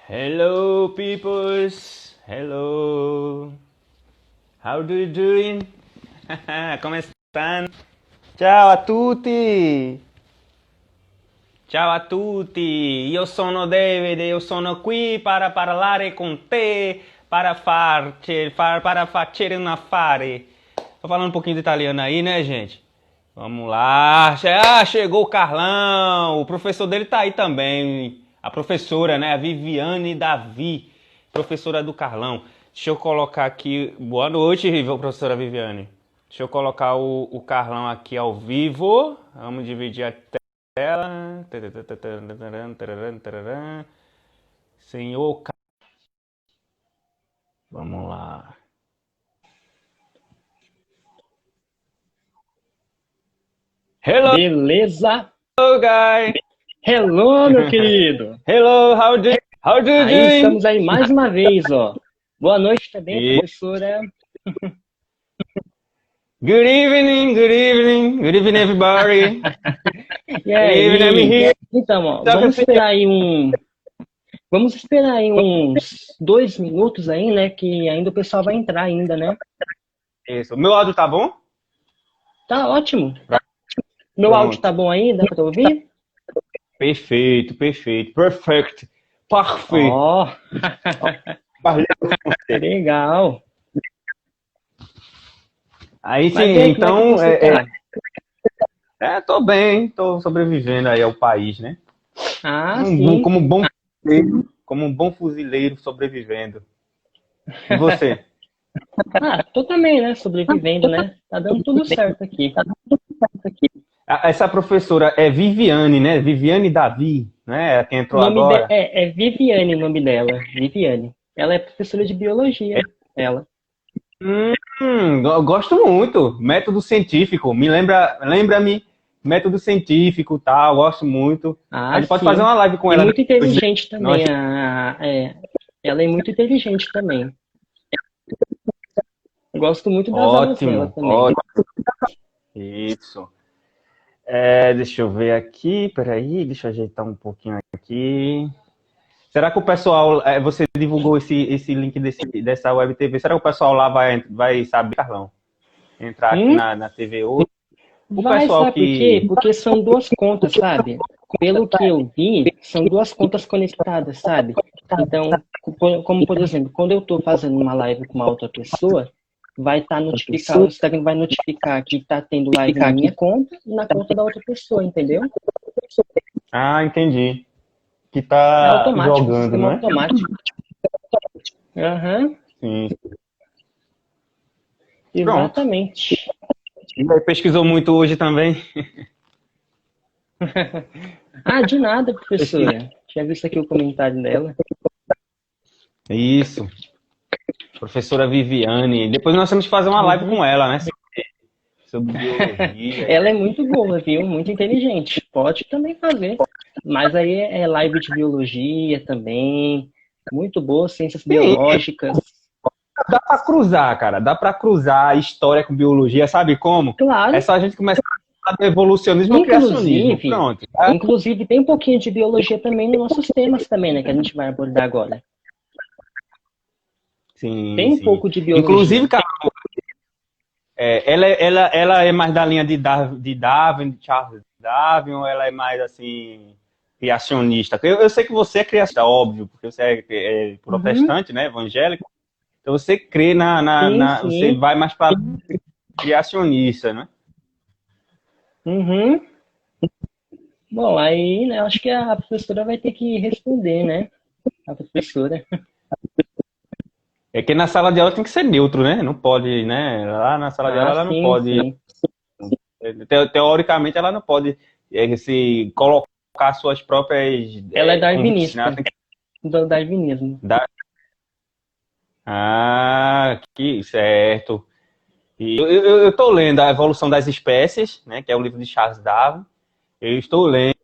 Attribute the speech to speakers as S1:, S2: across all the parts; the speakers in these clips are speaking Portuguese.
S1: Hello, peoples. Hello. How do you doing? Come están? Ciao a tutti. Ciao a tutti. Io sono Davide, io sono qui para parlare con te, para fazer um affare. Tô falando um pouquinho de italiano aí, né, gente? Vamos lá. Chegou o Carlão. O professor dele tá aí também. A professora, né? A Viviane Davi, professora do Carlão. Deixa eu colocar aqui. Boa noite, professora Viviane. Deixa eu colocar o Carlão aqui ao vivo. Vamos dividir a tela. Senhor. Vamos lá. Hello,
S2: Beleza?
S1: guy.
S2: Hello, meu querido.
S1: Hello, how do you
S2: Aí
S1: doing?
S2: estamos aí mais uma vez, ó. Boa noite também,
S1: E-
S2: professora.
S1: Good evening, good evening, good evening, everybody.
S2: E
S1: Good evening, I'm
S2: aí?
S1: here.
S2: Então, ó, vamos esperar aí uns 2 minutos aí, né? Que ainda o pessoal vai entrar ainda, né?
S1: Isso. O meu áudio tá bom?
S2: Tá ótimo. Meu áudio
S1: Pronto.
S2: tá bom aí? Dá pra ouvir?
S1: Perfeito, perfeito. Perfect. Parfait.
S2: Ó,
S1: Valeu.
S2: legal.
S1: Aí sim,
S2: Mas e aí, como é que
S1: então,
S2: você tá?
S1: tô bem, tô sobrevivendo aí ao país, né?
S2: Ah, sim.
S1: Como um bom fuzileiro sobrevivendo. E você?
S2: Ah, tô também, né? Sobrevivendo, né? Tá dando tudo certo aqui.
S1: Essa professora é Viviane, né? Viviane Davi, né? Quem
S2: O
S1: entrou
S2: nome
S1: agora.
S2: é Viviane o nome dela. Viviane. Ela é professora de biologia. Ela.
S1: Eu gosto muito. Método científico. Lembra-me, método científico, tal. Gosto muito. A
S2: Ah,
S1: gente pode fazer
S2: sim.
S1: uma live com
S2: E
S1: ela
S2: muito
S1: depois, né?
S2: inteligente
S1: Nós.
S2: também. Ela é muito inteligente também. Gosto muito das aulas dela
S1: Ótimo,
S2: também.
S1: ótimo. Isso. Deixa eu ver aqui. Peraí, deixa eu ajeitar um pouquinho aqui. Será que o pessoal, você divulgou esse link dessa web TV? Será que o pessoal lá vai saber, Carlão? Entrar aqui
S2: Hum?
S1: na TV hoje? O
S2: Vai,
S1: pessoal
S2: sabe por quê?
S1: que.
S2: Porque são duas contas, sabe? Pelo que eu vi, são duas contas conectadas, sabe? Então, como por exemplo, quando eu estou fazendo uma live com uma outra pessoa, vai estar notificado, o Instagram vai notificar que está tendo live na minha conta e na conta da outra pessoa, entendeu?
S1: Ah, entendi. Que
S2: É
S1: tá
S2: automático,
S1: jogando,
S2: sistema
S1: não é?
S2: automático. Aham,
S1: Sim. Pronto.
S2: exatamente.
S1: E aí, pesquisou muito hoje também?
S2: Ah, de nada,
S1: Pesquisa.
S2: professora. Tinha visto aqui o comentário dela.
S1: Isso. Professora Viviane. Depois nós temos que fazer uma live
S2: Uhum.
S1: com ela, né? Sobre biologia.
S2: Ela é muito boa, viu? Muito inteligente. Pode também fazer. Mas aí é live de biologia também. Muito boa, ciências
S1: Sim,
S2: biológicas.
S1: dá pra cruzar, cara. Dá pra cruzar história com biologia. Sabe como? É
S2: Claro,
S1: só a gente começar a falar do evolucionismo ou criacionismo.
S2: inclusive,
S1: Pronto.
S2: inclusive tem um pouquinho de biologia também nos nossos temas também, né? Que a gente vai abordar agora.
S1: Sim,
S2: Tem um
S1: sim.
S2: pouco de
S1: Inclusive,
S2: biologia.
S1: cara, ela é mais da linha de Darwin, de Charles Darwin, ou ela é mais assim, criacionista? Eu sei que você é criacionista, óbvio, porque você é
S2: Uhum.
S1: protestante, né? Evangélico. Então você crê
S2: Sim,
S1: você
S2: sim.
S1: vai mais para criacionista, né?
S2: Uhum. Bom, aí, né, acho que a professora vai ter que responder, né? A professora.
S1: É que na sala de aula tem que ser neutro, né? Não pode, né? Lá na sala de aula
S2: Ah,
S1: ela não
S2: sim,
S1: pode,
S2: sim.
S1: teoricamente ela não pode se colocar suas próprias
S2: Ela é
S1: convicções, né? Ela
S2: darwinista,
S1: tem que
S2: do darwinismo.
S1: dar. Ah, que certo. E eu estou lendo A Evolução das Espécies, né? Que é o livro de Charles Darwin. Eu estou lendo,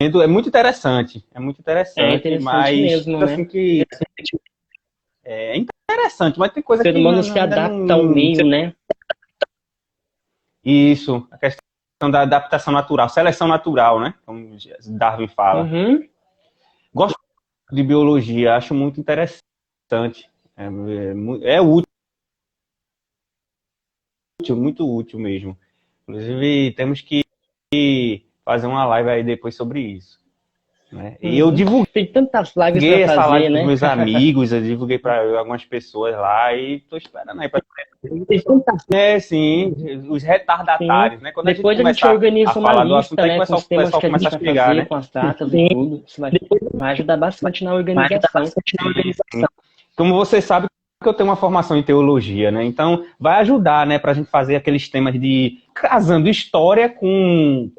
S1: é muito
S2: É
S1: interessante,
S2: interessante
S1: mas
S2: mesmo,
S1: assim
S2: né?
S1: que é interessante, mas tem
S2: O
S1: coisa
S2: ser
S1: que
S2: humano se
S1: ainda
S2: adapta ao
S1: não.
S2: meio, né?
S1: Isso, a questão da adaptação natural, seleção natural, né? Como Darwin fala.
S2: Uhum.
S1: Gosto, de biologia, acho muito interessante. É útil, muito útil mesmo. Inclusive, temos que fazer uma live aí depois sobre isso, né? E eu divulguei
S2: Tem tantas lives para
S1: essa live
S2: fazer,
S1: para os
S2: né?
S1: meus amigos, eu divulguei para algumas pessoas lá e tô esperando aí.
S2: Tem tantas.
S1: É, sim, os
S2: Sim.
S1: retardatários, né? Quando a gente
S2: Depois a gente
S1: começar a
S2: organiza uma
S1: falar do assunto,
S2: lista,
S1: aí
S2: né, com os
S1: o
S2: temas
S1: pessoal
S2: que a
S1: começa
S2: gente
S1: a
S2: vai
S1: chegar,
S2: fazer,
S1: né?
S2: com as datas e tudo. Isso vai ajudar bastante na organização.
S1: Como você sabe que eu tenho uma formação em teologia, né? Então vai ajudar, né, para a gente fazer aqueles temas de casando história com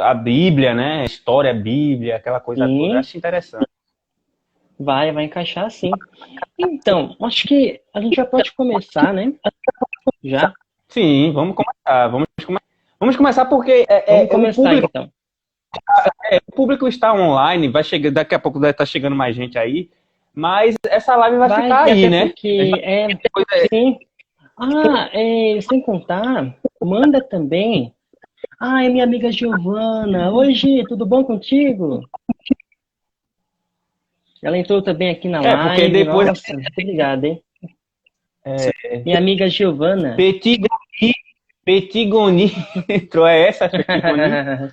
S1: a Bíblia, né? História, Bíblia, aquela coisa toda. Eu
S2: Sim,
S1: acho interessante.
S2: vai encaixar sim. Então, acho que a gente já pode começar, né? Já?
S1: Sim, vamos começar. Vamos começar porque
S2: Vamos começar então.
S1: o público está online, vai chegar, daqui a pouco vai estar chegando mais gente aí, mas essa live vai ficar
S2: E
S1: aí,
S2: até
S1: né?
S2: porque sim. Sem contar, manda também. É minha amiga Giovana. Oi, Gi, tudo bom contigo? Ela entrou também aqui na
S1: Porque
S2: live.
S1: depois
S2: Nossa, muito obrigado, hein? Minha amiga Giovana.
S1: Petigoni entrou, é essa, Petigoni?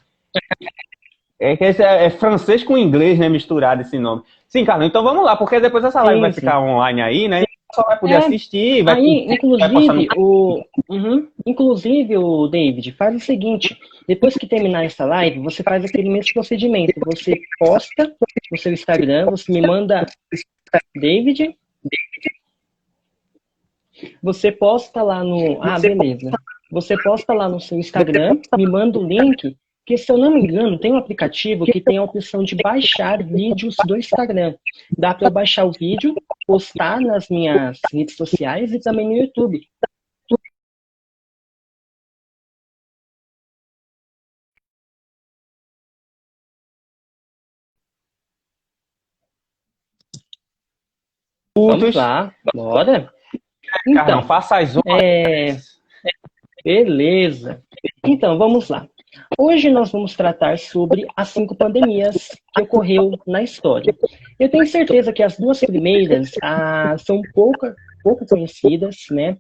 S1: É que esse é francês com inglês, né? Misturado esse nome. Sim, Carlos, então vamos lá, porque depois essa live vai
S2: Sim,
S1: ficar
S2: sim.
S1: online aí, né? Só vai poder
S2: É,
S1: assistir,
S2: aí,
S1: vai postar no.
S2: inclusive, o David, faz o seguinte: depois que terminar essa live, você faz aquele mesmo procedimento. Você posta no seu Instagram, você me manda, David, você posta lá no. Beleza. Você posta lá no seu Instagram, me manda o link, que se eu não me engano, tem um aplicativo que tem a opção de baixar vídeos do Instagram. Dá para eu baixar o vídeo, postar nas minhas redes sociais e também no YouTube. Vamos lá, bora.
S1: Carlão,
S2: Então,
S1: faça as honras.
S2: beleza. Então, vamos lá. Hoje nós vamos tratar sobre as 5 pandemias que ocorreu na história. Eu tenho certeza que as duas primeiras são pouco conhecidas, né?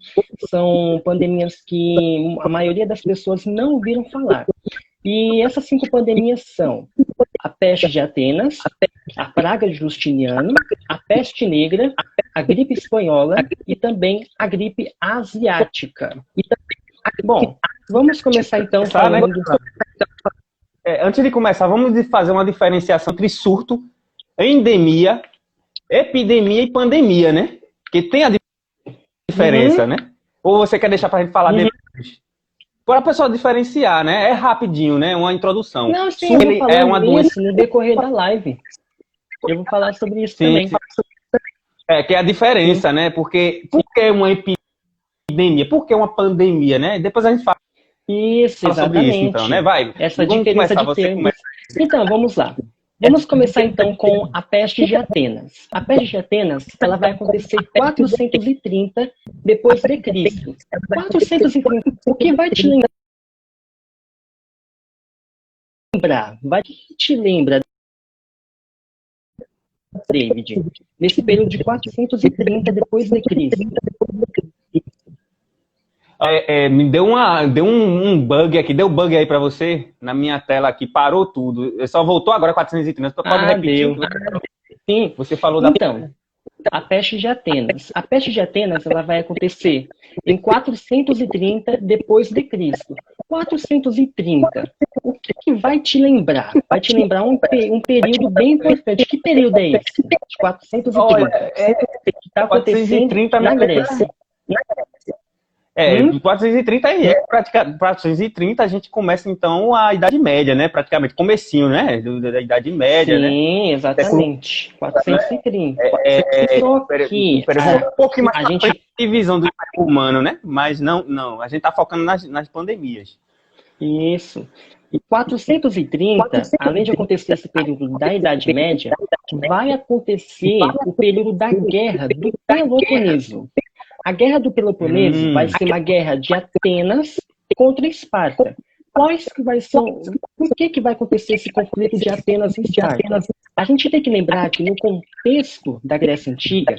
S2: São pandemias que a maioria das pessoas não ouviram falar. E essas 5 pandemias são a peste de Atenas, a praga de Justiniano, a peste negra, a gripe espanhola e também a gripe asiática. Bom, vamos começar então falando.
S1: Antes de começar, vamos fazer uma diferenciação entre surto, endemia, epidemia e pandemia, né? Porque tem a diferença, né? Ou você quer deixar pra gente falar depois? Para a pessoa diferenciar, né? É rapidinho, né? Uma introdução.
S2: Não, sim, eu vou falar isso no decorrer da live. Eu vou falar sobre isso também.
S1: Que é a diferença, né? Porque por que uma epidemia? Por que uma pandemia, né? Depois a gente fala
S2: exatamente.
S1: sobre isso, então, né? Vai.
S2: Essa diferença de termos. Então, vamos lá. Vamos começar então com a peste de Atenas. A peste de Atenas, ela vai acontecer em 430 depois de Cristo. 430. O que vai te lembrar? Vai te lembrar, David, nesse período de 430 depois de Cristo?
S1: Me deu um bug aqui, deu bug aí para você na minha tela aqui, parou tudo. Só voltou agora 430, pode repetir?
S2: Sim.
S1: Você falou da
S2: a peste de Atenas. A peste de Atenas ela vai acontecer em 430 depois de Cristo. 430. O que vai te lembrar? Vai te lembrar um período bem importante. Que período é esse? 430.
S1: Olha,
S2: está acontecendo na Grécia.
S1: Em 430 430 a gente começa então a Idade Média, né? Praticamente comecinho, né? Da Idade Média,
S2: sim,
S1: né?
S2: Sim, exatamente. 430. Só que
S1: um pouquinho mais a gente divisão do Império Romano, né? Mas não, a gente tá focando nas pandemias.
S2: Isso. Em 430, além de acontecer esse período da Idade Média, vai acontecer o período da Guerra do Peloponeso. A Guerra do Peloponeso vai ser uma guerra de Atenas contra Esparta. quais que vai ser, por que vai acontecer esse conflito de Atenas e Esparta? A gente tem que lembrar que no contexto da Grécia Antiga,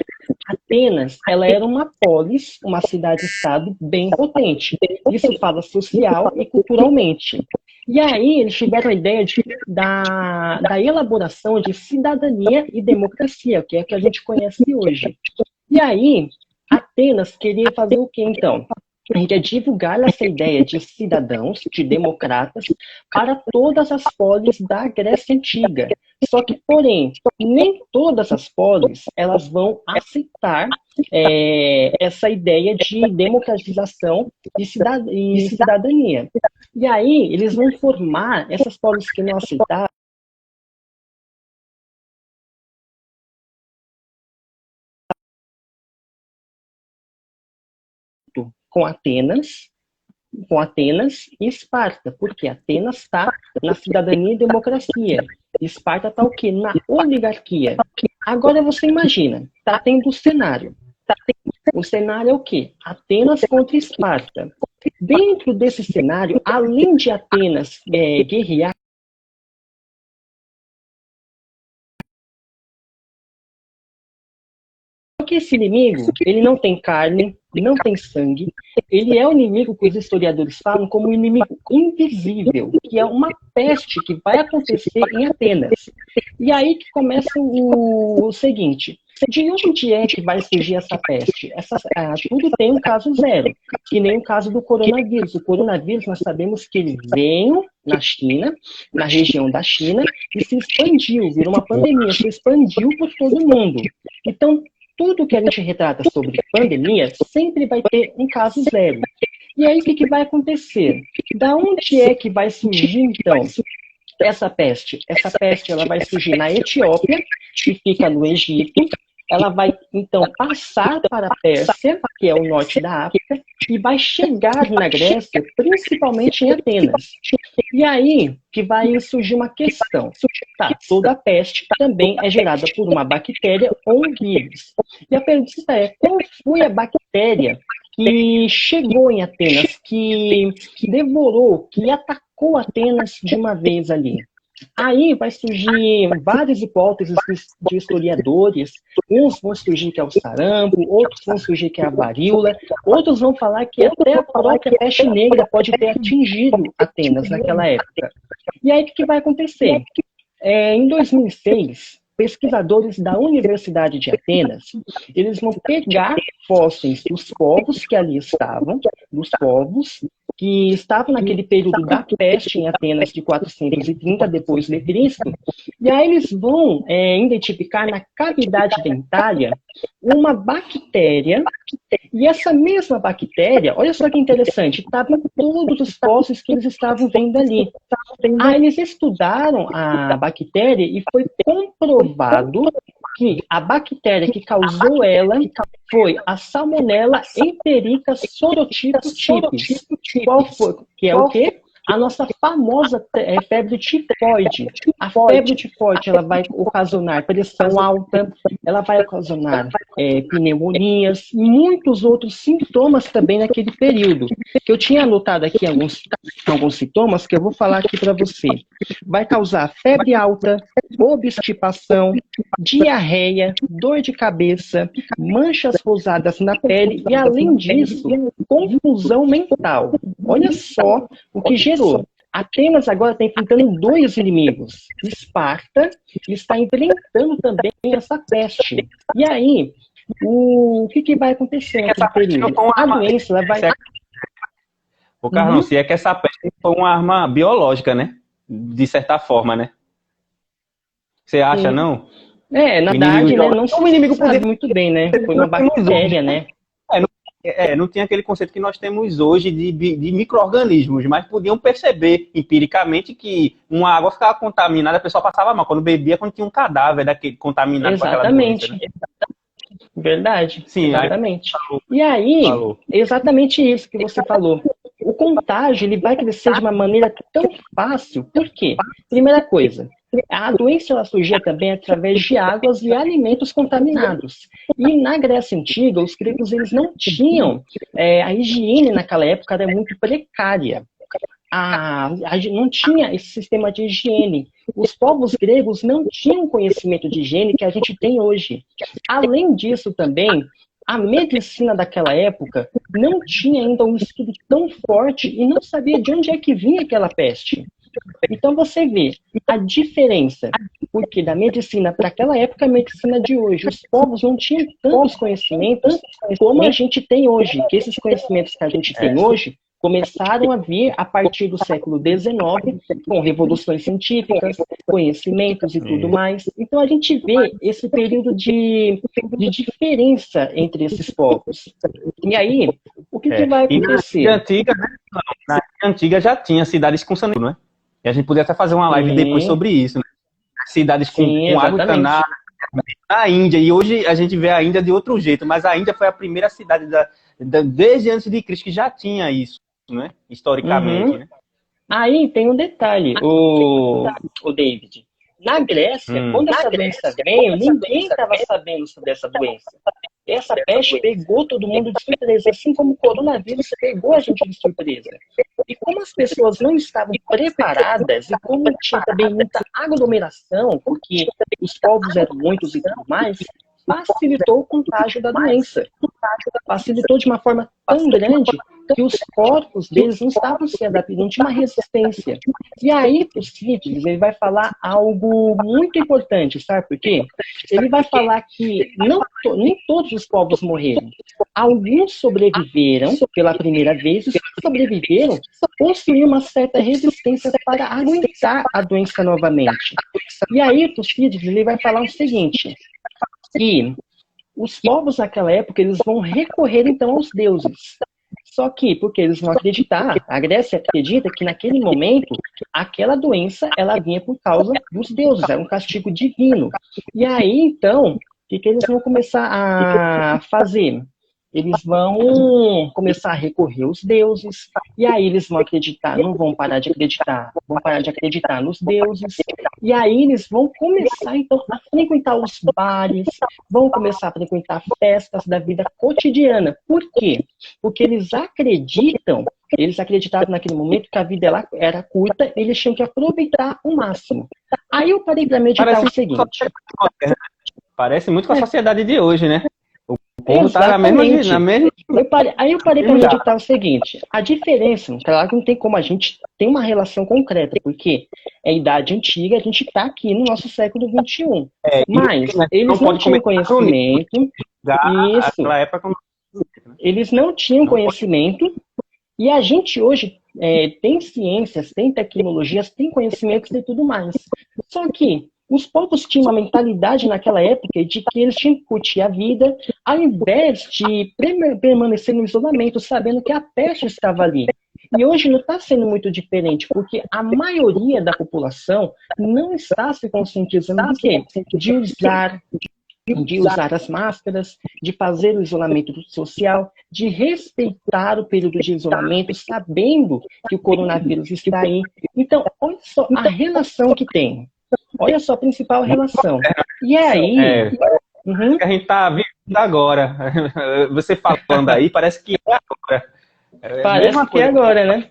S2: Atenas, ela era uma polis, uma cidade-estado bem potente. Isso fala social e culturalmente. E aí eles tiveram a ideia da elaboração de cidadania e democracia, que é o que a gente conhece hoje. E aí, Atenas queria fazer o quê, então? Queria divulgar essa ideia de cidadãos, de democratas, para todas as polis da Grécia Antiga. Só que, porém, nem todas as polis elas vão aceitar essa ideia de democratização e cidadania. E aí, eles vão formar essas polis que não aceitaram com Atenas e Esparta, porque Atenas está na cidadania e democracia. Esparta está o quê? Na oligarquia. Agora você imagina, está tendo o cenário. O cenário é o quê? Atenas contra Esparta. Dentro desse cenário, além de Atenas guerrear, porque esse inimigo, ele não tem carne, não tem sangue, ele é o inimigo que os historiadores falam como um inimigo invisível, que é uma peste que vai acontecer em Atenas. E aí que começa o seguinte, de onde é que vai surgir essa peste? Tudo tem um caso zero, que nem o caso do coronavírus. O coronavírus, nós sabemos que ele veio na China, na região da China, e se expandiu, virou uma pandemia, se expandiu por todo o mundo. Então, tudo que a gente retrata sobre pandemia sempre vai ter um caso zero. E aí, o que vai acontecer? Da onde é que vai surgir, então, essa peste? Essa peste ela vai surgir na Etiópia, que fica no Egito. Ela vai, então, passar para a Pérsia, que é o norte da África, e vai chegar na Grécia, principalmente em Atenas. E aí que vai surgir uma questão. Tá, toda peste também é gerada por uma bactéria ou um vírus. E a pergunta é, qual foi a bactéria que chegou em Atenas, que devorou, que atacou Atenas de uma vez ali? Aí vai surgir várias hipóteses de historiadores, uns vão surgir que é o sarampo, outros vão surgir que é a varíola, outros vão falar que até a própria peste negra pode ter atingido Atenas naquela época. E aí o que vai acontecer? Em 2006, pesquisadores da Universidade de Atenas, eles vão pegar fósseis dos povos que ali estavam, dos povos que estavam naquele período da peste em Atenas de 430 depois de Cristo, e aí eles vão identificar na cavidade dentária uma bactéria, e essa mesma bactéria, olha só que interessante, estava em todos os fósseis que eles estavam vendo ali. Aí eles estudaram a bactéria e foi comprovado que a bactéria que causou ela foi a Salmonella Enterica Sorotipes tipis. Qual foi? Que é o quê? A nossa famosa febre tifoide. A febre tifoide ela vai ocasionar pressão alta, ela vai ocasionar pneumonias, muitos outros sintomas também naquele período. Que eu tinha anotado aqui alguns sintomas que eu vou falar aqui para você. Vai causar febre alta, obstipação, diarreia, dor de cabeça, manchas rosadas na pele e, além disso, confusão mental. Olha só o que gerou. Atenas agora está enfrentando dois inimigos. Esparta está enfrentando também essa peste. E aí, o que vai acontecer nesse período? A doença ela vai...
S1: Ô, Carlão, se é que essa peste foi uma arma biológica, né? De certa forma, né? Você acha, não?
S2: Na verdade, né? Não o inimigo sabe muito bem, né? Foi uma bactéria, né?
S1: Não tinha aquele conceito que nós temos hoje de micro-organismos, mas podiam perceber empiricamente que uma água ficava contaminada, a pessoa passava mal. Quando bebia, quando tinha um cadáver daquele contaminado com aquela doença. Exatamente.
S2: Né? Verdade.
S1: Sim,
S2: exatamente. E aí, exatamente isso que você falou. O contágio ele vai crescer de uma maneira tão fácil. Por quê? Primeira coisa, a doença ela surgia também através de águas e alimentos contaminados. E na Grécia Antiga, os gregos eles não tinham, a higiene naquela época era muito precária. não tinha esse sistema de higiene. Os povos gregos não tinham conhecimento de higiene que a gente tem hoje. Além disso também, a medicina daquela época não tinha ainda um estudo tão forte e não sabia de onde é que vinha aquela peste. Então você vê a diferença, porque da medicina para aquela época, a medicina de hoje, os povos não tinham tantos conhecimentos como a gente tem hoje, que esses conhecimentos que a gente tem hoje começaram a vir a partir do século XIX, com revoluções científicas, conhecimentos e tudo mais. Então a gente vê esse período de diferença entre esses povos. E aí, o que vai acontecer?
S1: E na antiga, né? Na antiga já tinha cidades com saneamento, né? E a gente podia até fazer uma live depois sobre isso, né? Cidades com água encanada na Índia. E hoje a gente vê a Índia de outro jeito, mas a Índia foi a primeira cidade desde antes de Cristo que já tinha isso, né? Historicamente, né?
S2: Aí tem um detalhe, o David. Na Grécia, quando essa doença veio, ninguém estava sabendo sobre essa doença. Essa peste pegou todo mundo de surpresa, assim como o coronavírus pegou a gente de surpresa. E como as pessoas não estavam preparadas, e como tinha também muita aglomeração, porque os povos eram muitos e tudo mais, facilitou o contágio da doença. Facilitou de uma forma tão grande que os corpos deles não estavam se adaptando, não tinha uma resistência. E aí, Tucídides, ele vai falar algo muito importante, sabe por quê? Ele vai falar que nem todos os povos morreram. Alguns sobreviveram pela primeira vez, e os que sobreviveram possuíam uma certa resistência para aguentar a doença novamente. E aí, Tucídides, ele vai falar o seguinte, que os povos naquela época, eles vão recorrer então aos deuses. Só que, porque eles vão acreditar, a Grécia acredita que naquele momento, aquela doença, ela vinha por causa dos deuses, era um castigo divino. E aí, então, o que eles vão começar a fazer? Eles vão começar a recorrer aos deuses, e aí eles vão acreditar, não vão parar de acreditar, vão parar de acreditar nos deuses, e aí eles vão começar, então, a frequentar os bares, vão começar a frequentar festas da vida cotidiana. Por quê? Porque eles acreditavam naquele momento que a vida era curta, e eles tinham que aproveitar o máximo. Aí eu parei para meditar o seguinte.
S1: Parece muito com a sociedade de hoje, né? O povo está na mesma...
S2: Aí eu parei para meditar o seguinte, a diferença, claro que não tem como a gente ter uma relação concreta, porque é idade antiga, a gente está aqui no nosso século XXI. Mas eles não tinham conhecimento, eles não tinham conhecimento, e a gente hoje tem ciências, tem tecnologias, tem conhecimentos e tudo mais. Só que os povos tinham uma mentalidade naquela época de que eles tinham que curtir a vida, ao invés de permanecer no isolamento, sabendo que a peste estava ali. E hoje não está sendo muito diferente, porque a maioria da população não está se conscientizando do quê? De usar as máscaras, de fazer o isolamento social, de respeitar o período de isolamento, sabendo que o coronavírus está aí. Então, olha só a relação que tem. Olha só a principal relação. E aí...
S1: que a gente está vivendo agora. Você falando aí, parece que é agora.
S2: Parece que é agora, né?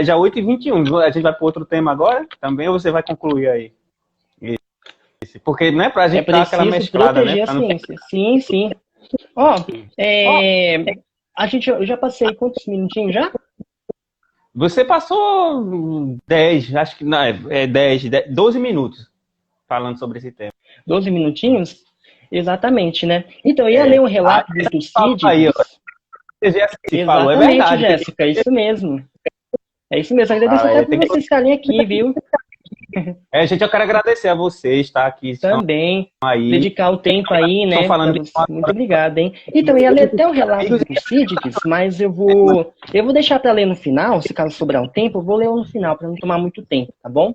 S1: Já 8h21. A gente vai para outro tema agora também, ou você vai concluir aí? Porque não é para a gente dar aquela mesclada, né?
S2: A ciência. Sim, sim. Eu já passei quantos minutinhos já?
S1: Você passou 10, acho que não, 12 minutos falando sobre esse tema.
S2: 12 minutinhos? Exatamente, né? Então, eu ia ler um relato do Tucídides.
S1: Falou, é verdade.
S2: Jéssica, é isso mesmo. É isso mesmo, agradeço até por vocês estarem aqui, viu?
S1: Gente, eu quero agradecer a vocês, tá? Que
S2: também,
S1: aí,
S2: dedicar o tempo aí, né? Muito obrigado, hein? Então, eu ia ler até o relato do Tucídides, mas eu vou deixar para ler no final, se caso sobrar um tempo, eu vou ler no final, para não tomar muito tempo, tá bom?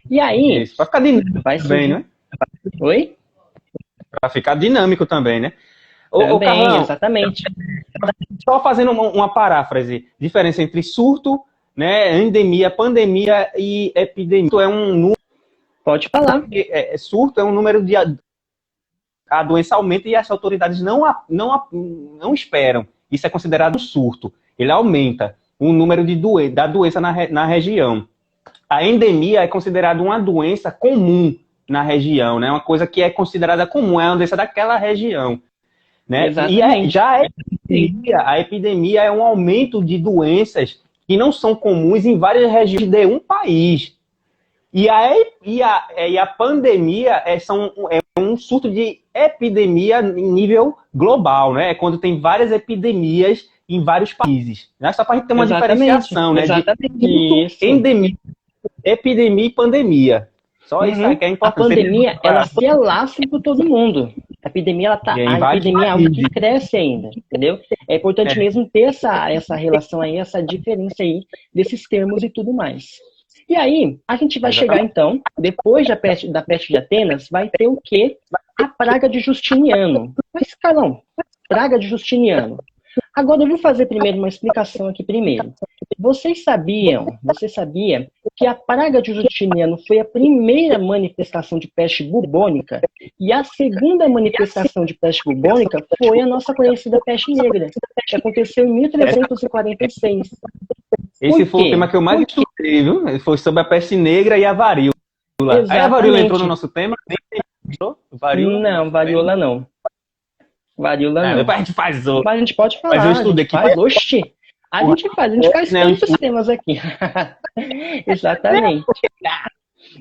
S2: E aí...
S1: Isso, para ficar dinâmico também, né?
S2: Oi?
S1: Para ficar dinâmico também, né?
S2: Também, Carlão, exatamente.
S1: Só fazendo uma paráfrase, diferença entre surto, né, endemia, pandemia e epidemia. Isso é um número...
S2: Pode falar.
S1: Surto é um número de... A doença aumenta e as autoridades não esperam. Isso é considerado surto. Ele aumenta. o número da doença na região. A endemia é considerada uma doença comum na região, né? Uma coisa que é considerada comum, é uma doença daquela região, né?
S2: Exatamente.
S1: A epidemia é um aumento de doenças que não são comuns em várias regiões de um país. E a pandemia é um surto de epidemia em nível global, né? É quando tem várias epidemias em vários países. Né? Só para a gente ter uma diferenciação, né? De endemia, epidemia e pandemia. Só isso aí que é importante.
S2: A pandemia, ela se alastra por todo mundo. A epidemia, a epidemia é algo que cresce ainda, entendeu? É importante mesmo ter essa relação aí, essa diferença aí desses termos e tudo mais. E aí, a gente vai chegar então, depois da peste de Atenas, vai ter o quê? A praga de Justiniano. Mas, Carlão, praga de Justiniano. Agora eu vou fazer primeiro uma explicação aqui primeiro. Você sabia que a praga de Justiniano foi a primeira manifestação de peste bubônica e a segunda manifestação de peste bubônica foi a nossa conhecida peste negra, que aconteceu em 1346.
S1: Esse foi o tema que eu mais estudei, viu? Foi sobre a peste negra e a varíola.
S2: Exatamente.
S1: Aí a varíola entrou no nosso tema?
S2: Varíola? Não, varíola não. Varíola não.
S1: Depois a gente faz outro.
S2: Mas a gente pode falar.
S1: Mas eu estudei aqui.
S2: A gente faz tantos temas aqui. Exatamente.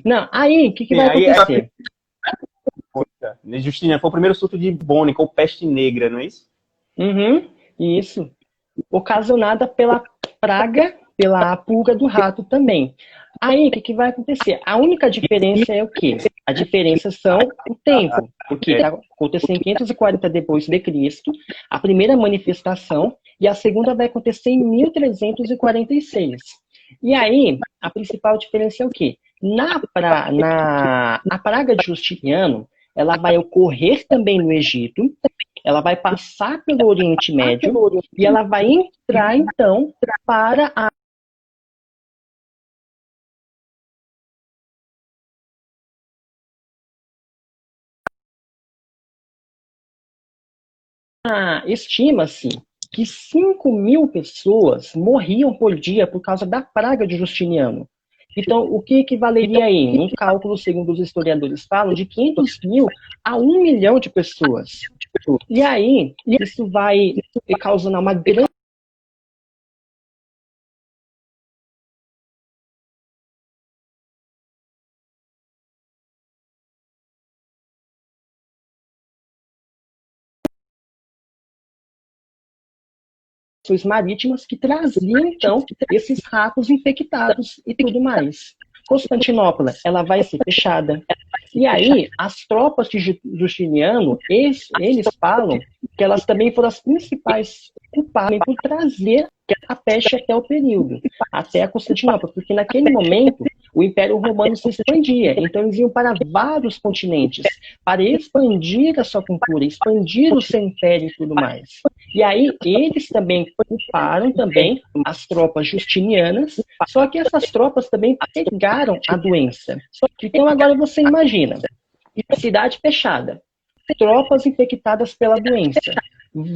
S2: Não, aí, o que vai acontecer?
S1: Justiniano foi o primeiro surto de bubônica ou peste negra, não é isso?
S2: Isso. Ocasionada pela praga, pela pulga do rato também. Aí, o que vai acontecer? A única diferença é o quê? A diferença são o tempo, porque aconteceu em 540 depois de Cristo, a primeira manifestação, e a segunda vai acontecer em 1346. E aí, a principal diferença é o quê? A praga de Justiniano, ela vai ocorrer também no Egito, ela vai passar pelo Oriente Médio, e ela vai entrar, então, para a estima-se que 5.000 pessoas morriam por dia por causa da praga de Justiniano. Então, o que equivaleria aí? Um cálculo, segundo os historiadores falam, de 500.000 a 1 milhão de pessoas. E aí, isso vai causando uma grande marítimas que traziam, então, esses ratos infectados e tudo mais. Constantinopla, ela vai ser fechada. E aí, as tropas de Justiniano, eles falam que elas também foram as principais culpadas por trazer a peste até o período, até a Constantinopla, porque naquele momento o Império Romano se expandia, então eles iam para vários continentes, para expandir a sua cultura, expandir o seu império e tudo mais. E aí eles também culparam também as tropas justinianas, só que essas tropas também pegaram a doença. Então agora você imagina, cidade fechada, tropas infectadas pela doença.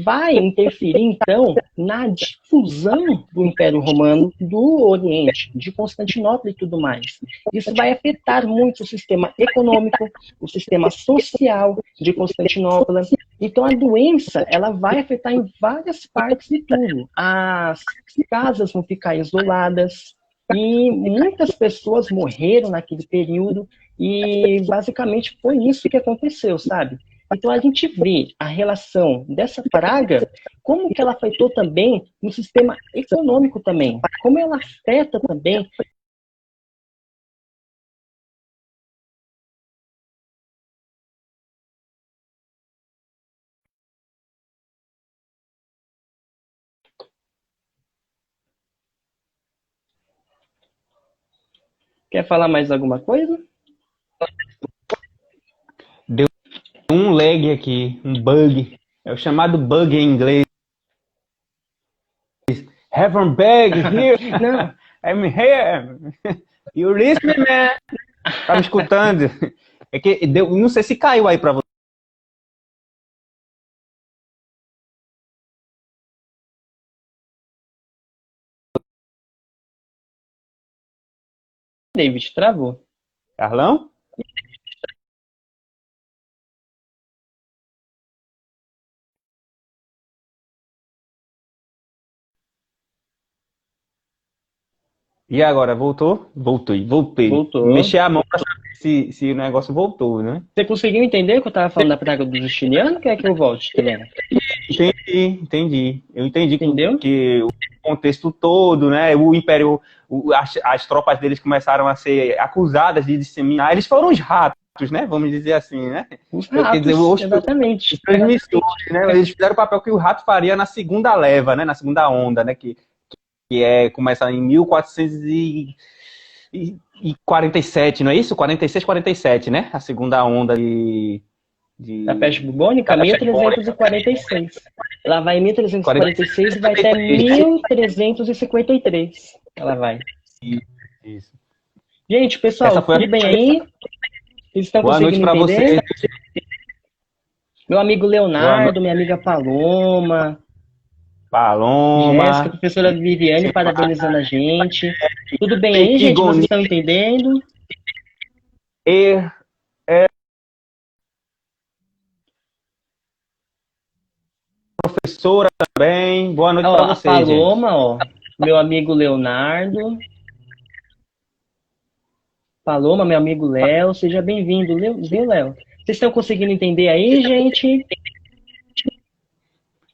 S2: Vai interferir, então, na difusão do Império Romano do Oriente, de Constantinopla e tudo mais. Isso vai afetar muito o sistema econômico, o sistema social de Constantinopla. Então, a doença, ela vai afetar em várias partes de tudo. As casas vão ficar isoladas, e muitas pessoas morreram naquele período, e basicamente foi isso que aconteceu, sabe? Então a gente vê a relação dessa praga, como que ela afetou também no sistema econômico também, como ela afeta também. Quer falar mais alguma coisa?
S1: Deu um lag aqui, um bug. É o chamado bug em inglês. Have a bug here.
S2: Não.
S1: I'm here. You listening, man? Tá me escutando? É que não sei se caiu aí pra você.
S2: David, travou.
S1: Carlão? E agora, voltou? Voltei.
S2: Voltou.
S1: Mexi a mão pra saber se o negócio voltou, né?
S2: Você conseguiu entender que eu tava falando da praga do Justiniano? Quer que eu volte, Helena?
S1: Entendi. Eu entendi
S2: Entendeu?
S1: que o contexto todo, né? O Império, as tropas deles começaram a ser acusadas de disseminar. Eles foram os ratos, né? Vamos dizer assim, né?
S2: Os
S1: Quer
S2: ratos,
S1: dizer, os
S2: exatamente.
S1: transmissores, né? Eles fizeram o papel que o rato faria na segunda leva, né? Na segunda onda, né? Que começa em 1447, não é isso? 46, 47, né? A segunda onda
S2: Da peste bubônica,
S1: da peste bubônica.
S2: 1346. Ela vai em 1346 e vai até 1353. Ela vai.
S1: Isso.
S2: Gente, pessoal, tudo bem aí? Vocês estão
S1: Boa noite
S2: conseguindo
S1: para
S2: entender?
S1: vocês.
S2: Meu amigo Leonardo, minha amiga Paloma, Jéssica, professora Viviane, parabenizando a gente. Tudo bem aí, gente? Vocês estão entendendo?
S1: Professora também. Boa noite para vocês,
S2: a Paloma, gente. Meu amigo Leonardo. Paloma, meu amigo Léo. Seja bem-vindo, viu, Léo? Vocês estão conseguindo entender aí, gente?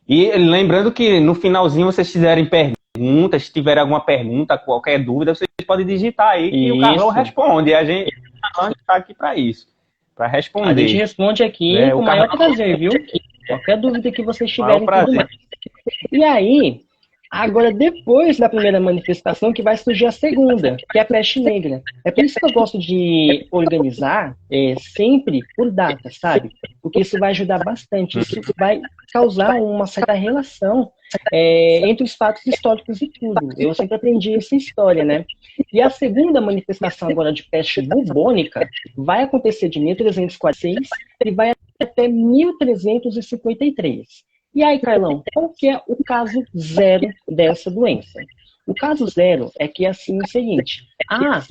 S1: E lembrando que no finalzinho vocês fizerem perguntas, se tiver alguma pergunta, qualquer dúvida, vocês podem digitar aí e o Carlão responde. E a gente está aqui para isso, para responder.
S2: A gente responde aqui com o maior prazer, viu? Qualquer dúvida que vocês tiverem, tudo mais. E aí, agora depois da primeira manifestação que vai surgir a segunda, que é a peste negra. É por isso que eu gosto de organizar sempre por data, sabe? Porque isso vai ajudar bastante, isso vai causar uma certa relação entre os fatos históricos e tudo. Eu sempre aprendi essa história, né? E a segunda manifestação agora de peste bubônica vai acontecer de 1346 e vai até 1353. E aí, Carlão, qual que é o caso zero dessa doença? O caso zero é que é assim o seguinte.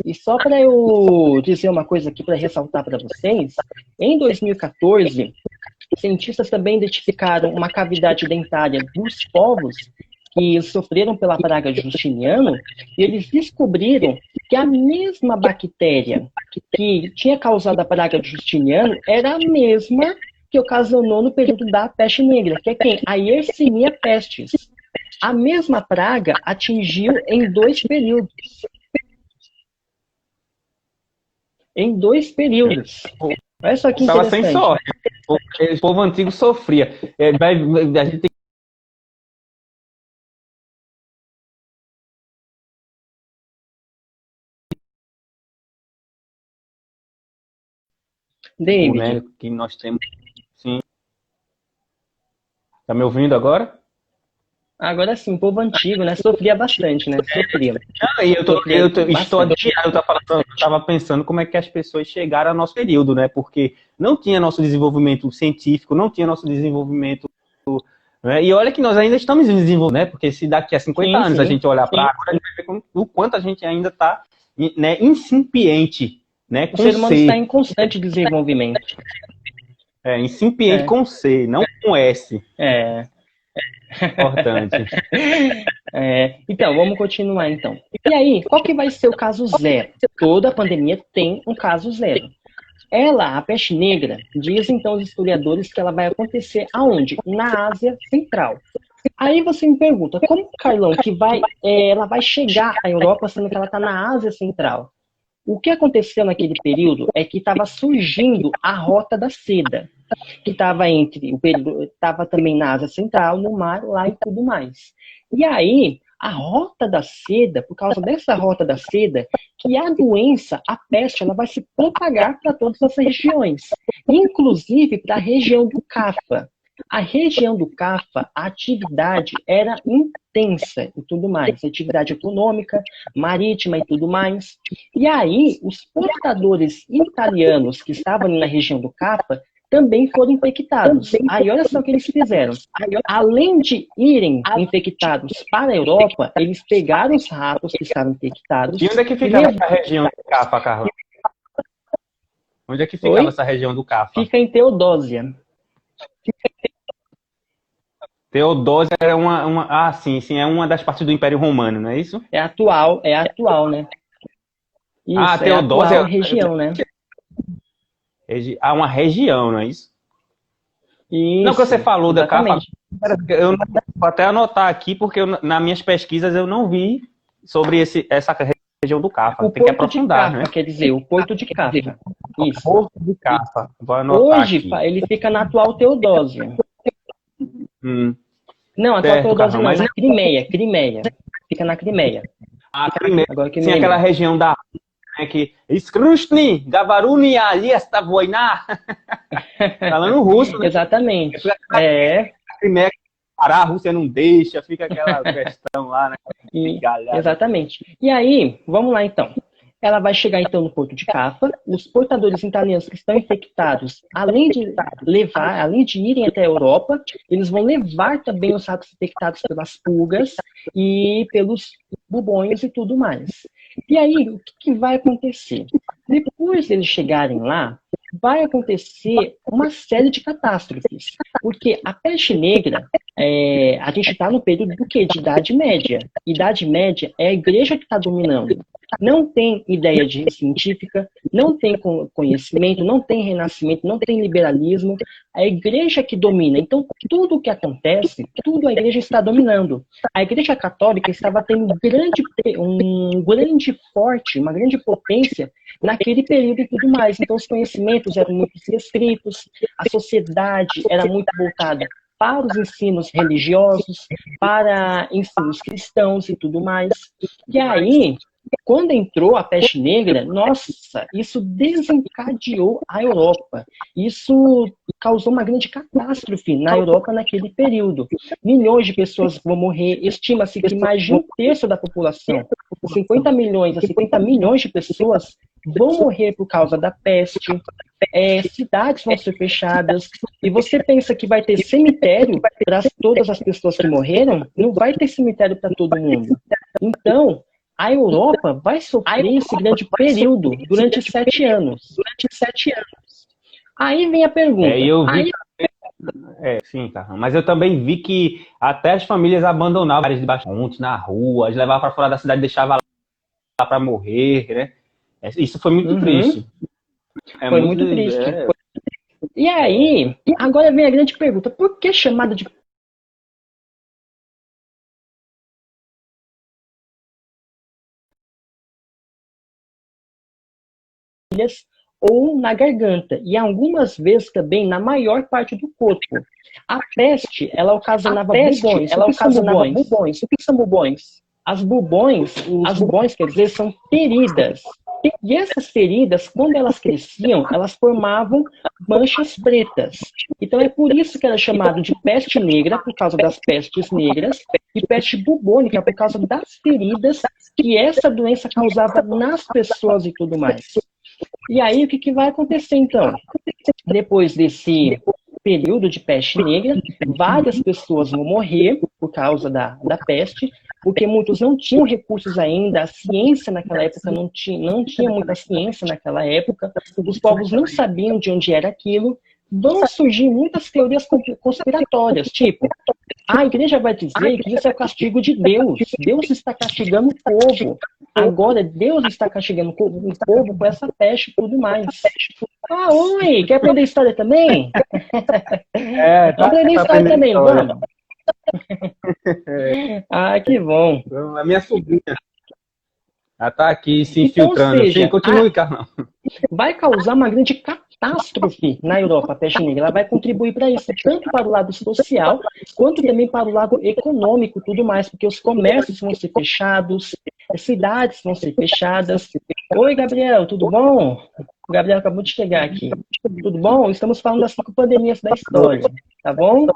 S2: E só para eu dizer uma coisa aqui para ressaltar para vocês, em 2014, cientistas também identificaram uma cavidade dentária dos povos que sofreram pela praga de Justiniano, e eles descobriram que a mesma bactéria que tinha causado a praga de Justiniano era a mesma que ocasionou no período da peste negra, que é quem? A Yersinia pestis. A mesma praga atingiu em 2 períodos. Em 2 períodos. Olha só que interessante.
S1: Estava sem sorte. O povo antigo sofria. A gente tem
S2: David.
S1: Né, que nós temos. Sim. Tá me ouvindo agora?
S2: Agora sim, o povo antigo, né? Sofria bastante, né? Sofria.
S1: Eu estava pensando como é que as pessoas chegaram ao nosso período, né? Porque não tinha nosso desenvolvimento científico, não tinha nosso desenvolvimento. Né? E olha que nós ainda estamos em desenvolvimento, né? Porque se daqui a 50 anos a gente olhar para agora, a gente vai ver o quanto a gente ainda está, né, incipiente. Né,
S2: o ser humano está em constante desenvolvimento.
S1: Incipiente com C, não com S. Importante.
S2: Então, vamos continuar então. E aí, qual que vai ser o caso zero? Toda pandemia tem um caso zero. A peste negra, dizem então os historiadores que ela vai acontecer aonde? Na Ásia Central. Aí você me pergunta, como, Carlão, que ela vai chegar à Europa sendo que ela está na Ásia Central? O que aconteceu naquele período é que estava surgindo a Rota da Seda, que estava também na Ásia Central, no mar, lá e tudo mais. E aí, a Rota da Seda, por causa dessa Rota da Seda, que a doença, a peste, ela vai se propagar para todas as regiões, inclusive para a região do Cafa. A região do Cafa, a atividade era intensa e tudo mais, atividade econômica, marítima e tudo mais. E aí, os portadores italianos que estavam na região do Cafa também foram infectados. Aí olha só o que eles fizeram. Além de irem infectados para a Europa, eles pegaram os ratos que estavam infectados.
S1: E onde é que ficava essa região do Cafa, Carla? Onde é que ficava essa região do Cafa?
S2: Fica em Teodósia.
S1: Teodósia era uma... Ah, sim, é uma das partes do Império Romano, não é isso?
S2: É atual, né? Isso,
S1: Teodósia
S2: é a atual região, né?
S1: Uma região, não é isso?
S2: Isso,
S1: não, que você falou
S2: exatamente.
S1: da Cafa, eu não, vou até anotar aqui, porque nas minhas pesquisas eu não vi sobre essa região do Cafa. Tem que aprofundar,
S2: Cafa,
S1: né?
S2: quer dizer, o Porto de Cafa. Isso.
S1: Porto de Cafa. Vou anotar
S2: Hoje,
S1: aqui.
S2: ele fica na atual Teodósia. Não, a atual Teodósia não, na Crimeia. Fica na Crimeia.
S1: Crimeia.
S2: Agora,
S1: Sim, aquela região da... Né, que... Skrusny, Gavaruni, Aliesta, Voiná. Falando russo, né?
S2: Exatamente.
S1: A Crimeia, parar, a Rússia não deixa, fica aquela questão lá, né?
S2: Exatamente. E aí, vamos lá então. Ela vai chegar então no Porto de Cafa. Os portadores italianos que estão infectados, além de irem até a Europa, eles vão levar também os ratos infectados pelas pulgas e pelos bubões e tudo mais. E aí, o que vai acontecer? Depois deles chegarem lá, vai acontecer uma série de catástrofes. Porque a peste negra, a gente está no período do quê? De Idade Média. Idade Média é a igreja que está dominando. Não tem ideia científica, não tem conhecimento, não tem renascimento, não tem liberalismo. A igreja que domina. Então, tudo o que acontece, tudo a igreja está dominando. A igreja católica estava tendo uma grande potência naquele período e tudo mais. Então, os conhecimentos eram muito restritos, a sociedade era muito voltada para os ensinos religiosos, para ensinos cristãos e tudo mais. E aí, quando entrou a peste negra, nossa, isso desencadeou a Europa. Isso causou uma grande catástrofe na Europa naquele período. Milhões de pessoas vão morrer. Estima-se que mais de 1/3 da população, 50 milhões a 50 milhões de pessoas, vão morrer por causa da peste. Cidades vão ser fechadas. E você pensa que vai ter cemitério para todas as pessoas que morreram? Não vai ter cemitério para todo mundo. Então, a Europa vai sofrer esse grande período durante 7 anos. Aí vem a pergunta.
S1: Sim, cara. Mas eu também vi que até as famílias abandonavam áreas de baixo na rua, as levavam para fora da cidade, deixavam lá para morrer, né? Isso foi muito triste.
S2: Foi muito triste. E aí, agora vem a grande pergunta. Por que chamada de ou na garganta, e algumas vezes também na maior parte do corpo. A peste, ela ocasionava bubões. O que são bubões? Os bubões, quer dizer, são feridas. E essas feridas, quando elas cresciam, elas formavam manchas pretas. Então é por isso que era chamado de peste negra, por causa das pestes negras, e peste bubônica, por causa das feridas que essa doença causava nas pessoas e tudo mais. E aí, o que vai acontecer, então? Depois desse período de peste negra, várias pessoas vão morrer por causa da peste, porque muitos não tinham recursos ainda, a ciência naquela época não tinha muita ciência naquela época, os povos não sabiam de onde era aquilo. Vão surgir muitas teorias conspiratórias, tipo, a igreja vai dizer que isso é o castigo de Deus. Deus está castigando o povo. Agora Deus está castigando o povo com essa peste e tudo mais. Oi, quer aprender história também? Aprender história também, não vamos? Que bom.
S1: A minha sobrinha. Ela está aqui se infiltrando.
S2: Ou seja,
S1: sim, continue, Carlão.
S2: Vai causar uma grande catástrofe na Europa, a peste negra. Ela vai contribuir para isso, tanto para o lado social, quanto também para o lado econômico, tudo mais, porque os comércios vão ser fechados, as cidades vão ser fechadas. Oi, Gabriel, tudo bom? O Gabriel acabou de chegar aqui. Tudo bom? Estamos falando das 5 pandemias da história, tá bom?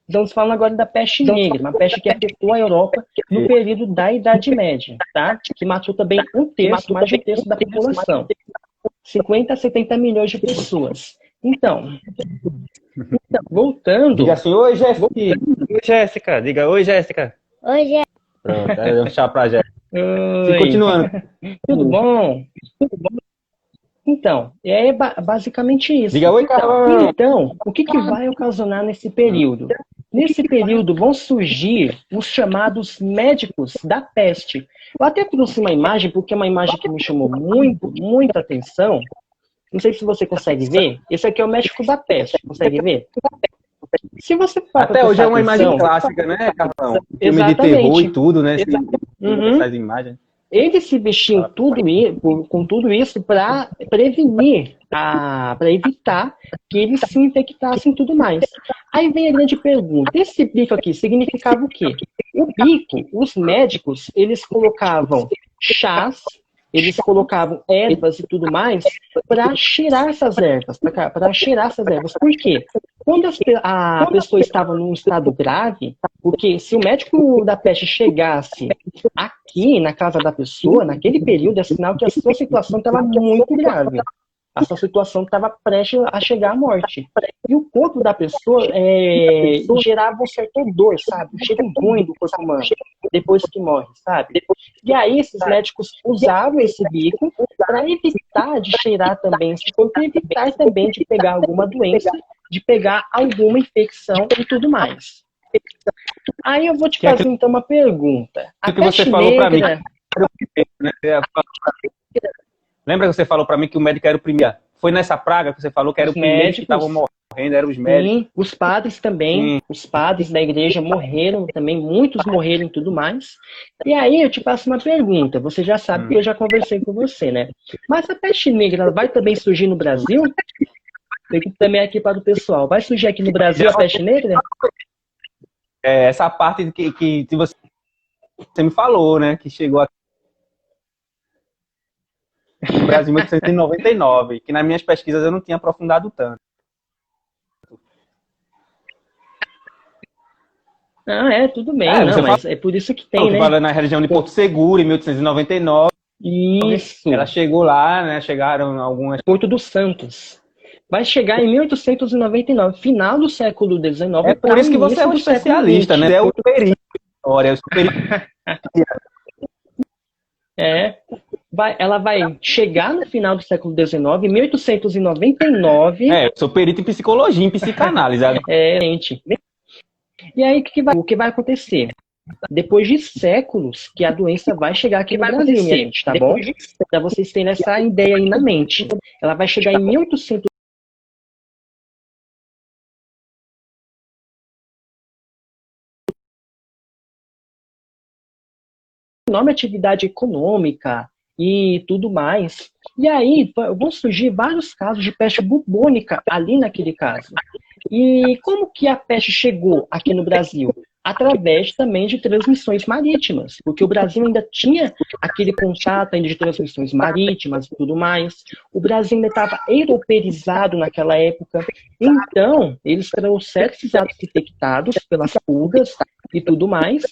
S2: Estamos falando agora da peste negra, uma peste que afetou a Europa no período da Idade Média, tá? Que matou também mais de um terço da população. 50 a 70 milhões de pessoas. Então, voltando.
S1: Diga assim, oi, Jéssica. Oi, Jéssica. Diga, oi, Jéssica.
S3: Oi, Jéssica.
S1: Pronto, aí eu vou chamar pra Jéssica.
S2: Oi,
S1: Continuando.
S2: tudo bom? Então, é basicamente isso.
S1: Diga, oi, Carlão.
S2: Então, o que vai ocasionar nesse período? Nesse período vão surgir os chamados médicos da peste. Eu até trouxe uma imagem, porque é uma imagem que me chamou muita atenção. Não sei se você consegue ver. Esse aqui é o médico da peste. Consegue ver? Se você
S1: Até hoje é uma imagem clássica, né, Carlão? Filme de terror e tudo, né? Essas imagens.
S2: Eles se vestiam com tudo isso para prevenir, para evitar que eles se infectassem e tudo mais. Aí vem a grande pergunta: esse bico aqui significava o quê? O bico, os médicos, eles colocavam chás, eles colocavam ervas e tudo mais para cheirar essas ervas, Por quê? Quando a pessoa estava num estado grave, porque se o médico da peste chegasse aqui na casa da pessoa, naquele período, é sinal que a sua situação estava muito grave. A sua situação estava prestes a chegar à morte. E o corpo da pessoa gerava um certo odor, sabe? Um cheiro ruim do corpo humano, depois que morre, sabe? E aí esses médicos usavam esse bico para evitar de cheirar também esse corpo e evitar também de pegar alguma doença, de pegar alguma infecção e tudo mais. Aí eu vou te fazer então uma pergunta.
S1: O que você falou para mim? Lembra que você falou para mim que o médico era o primeiro? Foi nessa praga que você falou que era o primeiro que estavam morrendo, eram os médicos.
S2: Sim, os padres também, os padres da igreja morreram também, muitos morreram e tudo mais. E aí eu te faço uma pergunta, você já sabe que eu já conversei com você, né? Mas a peste negra vai também surgir no Brasil? Pergunto também aqui para o pessoal, vai surgir aqui no Brasil a peste negra?
S1: Essa parte que você me falou, né? Que chegou aqui no Brasil em 1899, que nas minhas pesquisas eu não tinha aprofundado tanto.
S2: Tudo bem, não, mas é por isso que tem, né?
S1: Falando na região de Porto Seguro, em 1899.
S2: Isso.
S1: Ela chegou lá, né? Chegaram algumas...
S2: Porto dos Santos. Vai chegar em 1899, final do século XIX.
S1: É por isso que você é um especialista, né? É o perito. Olha,
S2: ela vai chegar no final do século XIX, em 1899.
S1: Eu sou perito em psicologia, em psicanálise.
S2: Gente. E aí, o que vai acontecer? Depois de séculos que a doença vai chegar aqui no Brasil, minha gente, tá bom? Para vocês terem essa ideia aí na mente. Ela vai chegar em 1800. Enorme atividade econômica e tudo mais. E aí vão surgir vários casos de peste bubônica ali naquele caso. E como que a peste chegou aqui no Brasil? Através também de transmissões marítimas, porque o Brasil ainda tinha aquele contato ainda de transmissões marítimas e tudo mais. O Brasil ainda estava europeizado naquela época. Então, eles trouxeram esses atos infectados pelas pulgas e tudo mais.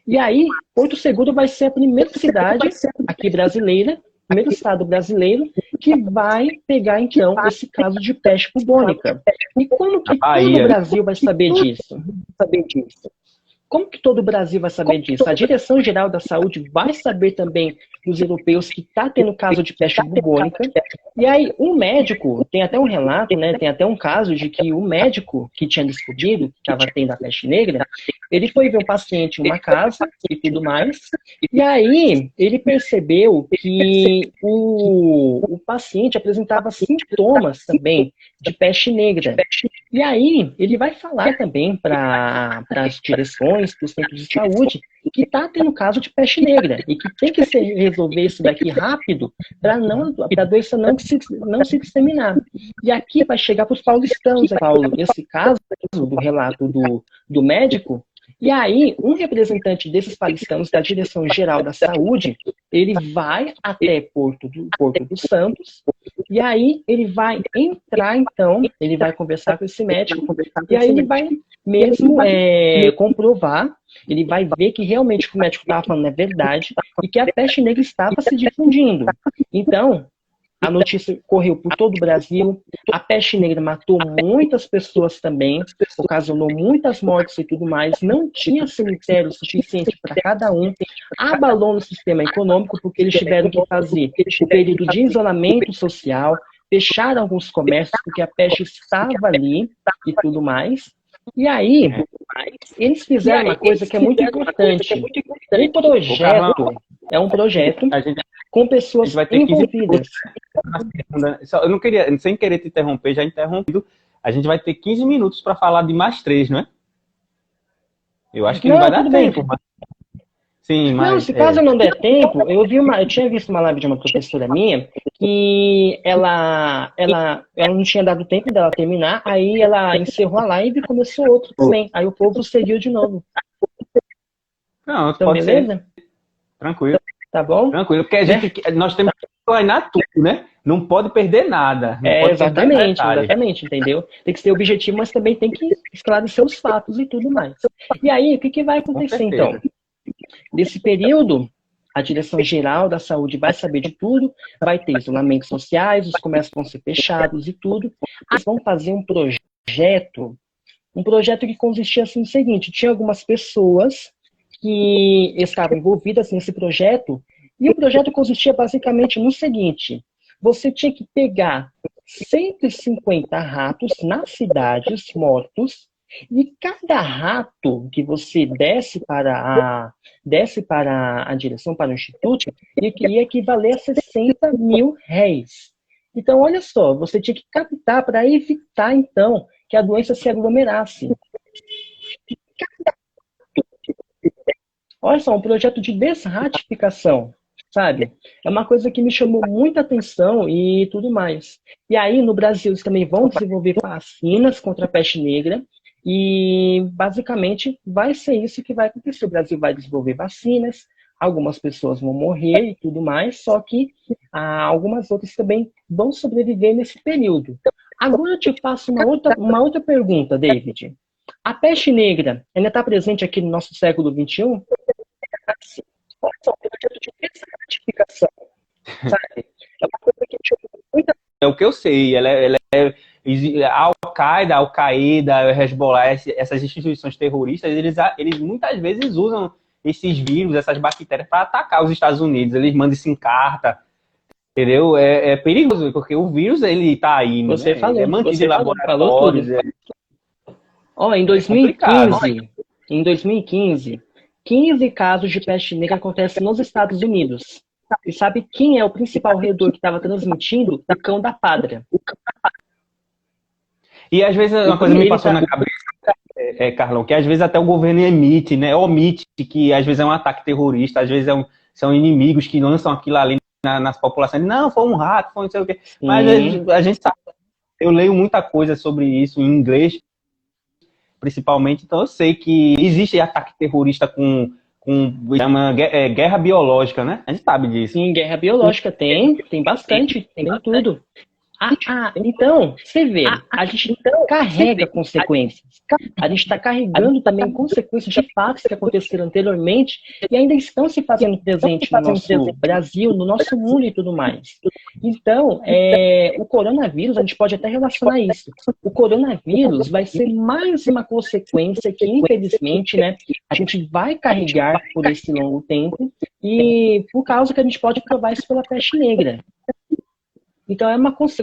S2: E aí, Porto Seguro vai ser a primeira cidade aqui brasileira, primeiro estado brasileiro, que vai pegar, então, esse caso de peste bubônica. E como que todo o Brasil vai saber disso? Como que todo o Brasil vai saber disso? A Direção-Geral da Saúde vai saber também dos europeus que está tendo caso de peste bubônica. E aí, um médico, tem até um relato, né? Tem até um caso de que o médico que tinha descobrido que estava tendo a peste negra, ele foi ver um paciente em uma casa e tudo mais. E aí, ele percebeu que o paciente apresentava sintomas também de peste negra. E aí, ele vai falar também para as direções, para os centros de saúde, que está tendo caso de peste negra e que tem que resolver isso daqui rápido para a doença não se disseminar. E aqui vai chegar para os paulistanos, Paulo, esse caso do relato do médico. E aí, um representante desses paulistanos da Direção-Geral da Saúde, ele vai até Porto dos Santos, e aí ele vai entrar, então, ele vai conversar com esse médico, e aí ele vai mesmo comprovar, ele vai ver que realmente o que o médico estava falando é verdade, e que a peste negra estava se difundindo. Então, a notícia correu por todo o Brasil. A peste negra matou muitas pessoas também, ocasionou muitas mortes e tudo mais. Não tinha cemitério suficiente para cada um. Abalou no sistema econômico, porque eles tiveram que fazer o período de isolamento social, fecharam alguns comércios, porque a peste estava ali e tudo mais. E aí, eles fizeram uma coisa que é muito importante. Um projeto é um projeto com pessoas envolvidas.
S1: Eu não queria, sem querer te interromper, já interrompido. A gente vai ter 15 minutos para falar de mais 3, não é? Eu acho que não vai dar tempo. Mas... Sim, mas...
S2: Não, se caso não der tempo, eu tinha visto uma live de uma professora minha que ela não tinha dado tempo dela terminar, aí ela encerrou a live e começou outro também. Aí o povo seguiu de novo.
S1: Não,
S2: então,
S1: pode
S2: beleza?
S1: Ser. Tranquilo.
S2: Tá bom?
S1: Tranquilo, porque nós temos que planear tudo, né? Não pode perder nada.
S2: Exatamente, entendeu? Tem que ser objetivo, mas também tem que esclarecer os fatos e tudo mais. E aí, o que vai acontecer, então? Nesse período, a Direção-Geral da Saúde vai saber de tudo, vai ter isolamentos sociais, os comércios vão ser fechados e tudo. Eles vão fazer um projeto que consistia assim no seguinte: tinha algumas pessoas que estavam envolvidas nesse projeto, e o projeto consistia basicamente no seguinte: você tinha que pegar 150 ratos nas cidades mortos, e cada rato que você desse para a direção, para o instituto, ia equivaler a 60 mil réis. Então, olha só, você tinha que captar para evitar, então, que a doença se aglomerasse. Olha só, um projeto de desratificação, sabe? É uma coisa que me chamou muita atenção e tudo mais. E aí, no Brasil, eles também vão desenvolver vacinas contra a peste negra, e basicamente vai ser isso que vai acontecer. O Brasil vai desenvolver vacinas, algumas pessoas vão morrer e tudo mais, só que algumas outras também vão sobreviver nesse período. Agora eu te faço uma outra pergunta, David. A peste negra ainda está presente aqui no nosso século XXI? Sim. Olha só, um projeto de desratificação, sabe? É uma coisa que me chamou muita...
S1: É o que eu sei, ela é a Al-Qaeda, a Al-Qaeda, o Hezbollah, essas instituições terroristas, eles muitas vezes usam esses vírus, essas bactérias, para atacar os Estados Unidos. Eles mandam isso em carta, entendeu? É perigoso, porque o vírus, ele tá aí,
S2: você
S1: né?
S2: falou,
S1: é mantido
S2: você
S1: em laboratórios.
S2: Em 2015, 15 casos de peste negra acontecem nos Estados Unidos. E sabe quem é o principal redor que estava transmitindo? O cão da Padre.
S1: E às vezes uma coisa me passou na cabeça, Carlão, que às vezes até o governo emite, né? Omite que às vezes é um ataque terrorista, às vezes são inimigos que lançam aquilo ali nas populações. Não, foi um rato, foi não sei o quê. Mas a gente sabe, eu leio muita coisa sobre isso em inglês, principalmente, então eu sei que existe ataque terrorista com chama guerra biológica, né? A gente sabe disso.
S2: Sim, guerra biológica tem bastante, tem tudo. Então, você vê, a gente carrega consequências. A gente está carregando também consequências de fatos que aconteceram anteriormente e ainda estão se fazendo presente no nosso Brasil, no nosso mundo e tudo mais. Então, o coronavírus, a gente pode até relacionar isso. O coronavírus vai ser mais uma consequência que, infelizmente, né, a gente vai carregar por esse longo tempo e por causa que a gente pode provar isso pela peste negra. Então,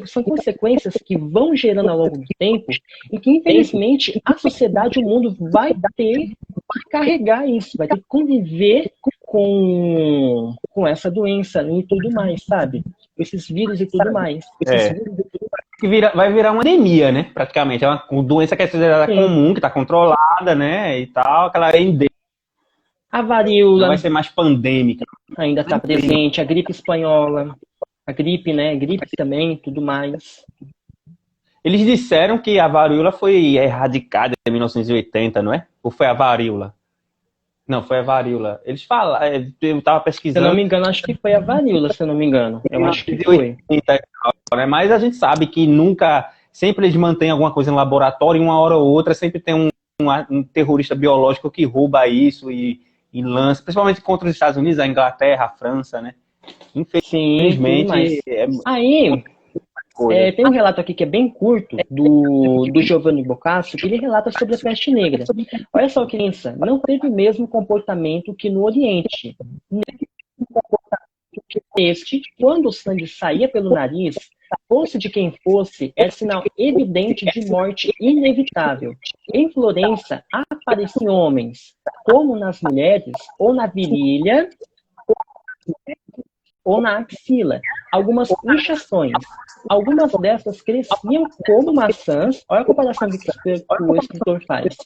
S2: são consequências que vão gerando ao longo do tempo e que, infelizmente, a sociedade, o mundo vai ter que carregar isso, vai ter que conviver com essa doença e tudo mais, sabe? Esses vírus e tudo mais.
S1: Vai virar uma endemia, né? Praticamente. É uma doença que é considerada comum, que está controlada, né? E tal, aquela endemia.
S2: A varíola.
S1: Não vai ser mais pandêmica.
S2: Ainda está presente, a gripe espanhola. A gripe, né? Gripe também, tudo mais.
S1: Eles disseram que a varíola foi erradicada em 1980, não é? Ou foi a varíola? Não, foi a varíola. Eles falaram, eu estava pesquisando.
S2: Se eu não me engano, acho que foi a varíola, se eu não me engano. Eu acho que foi.
S1: Mas a gente sabe que nunca, sempre eles mantêm alguma coisa no laboratório e uma hora ou outra sempre tem um terrorista biológico que rouba isso e lança, principalmente contra os Estados Unidos, a Inglaterra, a França, né?
S2: Sim, tudo mais.
S1: Infelizmente, é
S2: Aí,
S1: coisa.
S2: tem um relato aqui que é bem curto do Giovanni Boccaccio, que ele relata sobre a peste negra. Olha só, criança, não teve o mesmo comportamento que no Oriente. Este, quando o sangue saía pelo nariz, fosse de quem fosse, era sinal evidente de morte inevitável. Em Florença, apareciam homens, como nas mulheres, ou na virilha, ou na axila, algumas inchações. Algumas dessas cresciam como maçãs, olha a comparação que o escritor faz.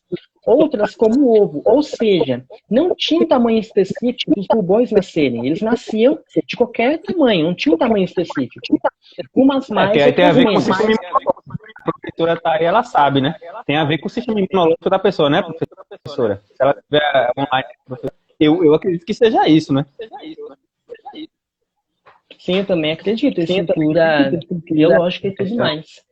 S2: Outras como ovo, ou seja, não tinha um tamanho específico dos bubões nascerem. Eles nasciam de qualquer tamanho, não tinha um tamanho específico. Umas mais,
S1: Porque aí tem a
S2: outras
S1: ver com o
S2: menos.
S1: sistema imunológico. A professora tá aí, ela sabe, né? Tem a ver com o sistema imunológico da pessoa, né, professora? Se ela tiver online, eu acredito que seja isso, né?
S2: Sim, eu também acredito, estrutura biológica e tudo mais.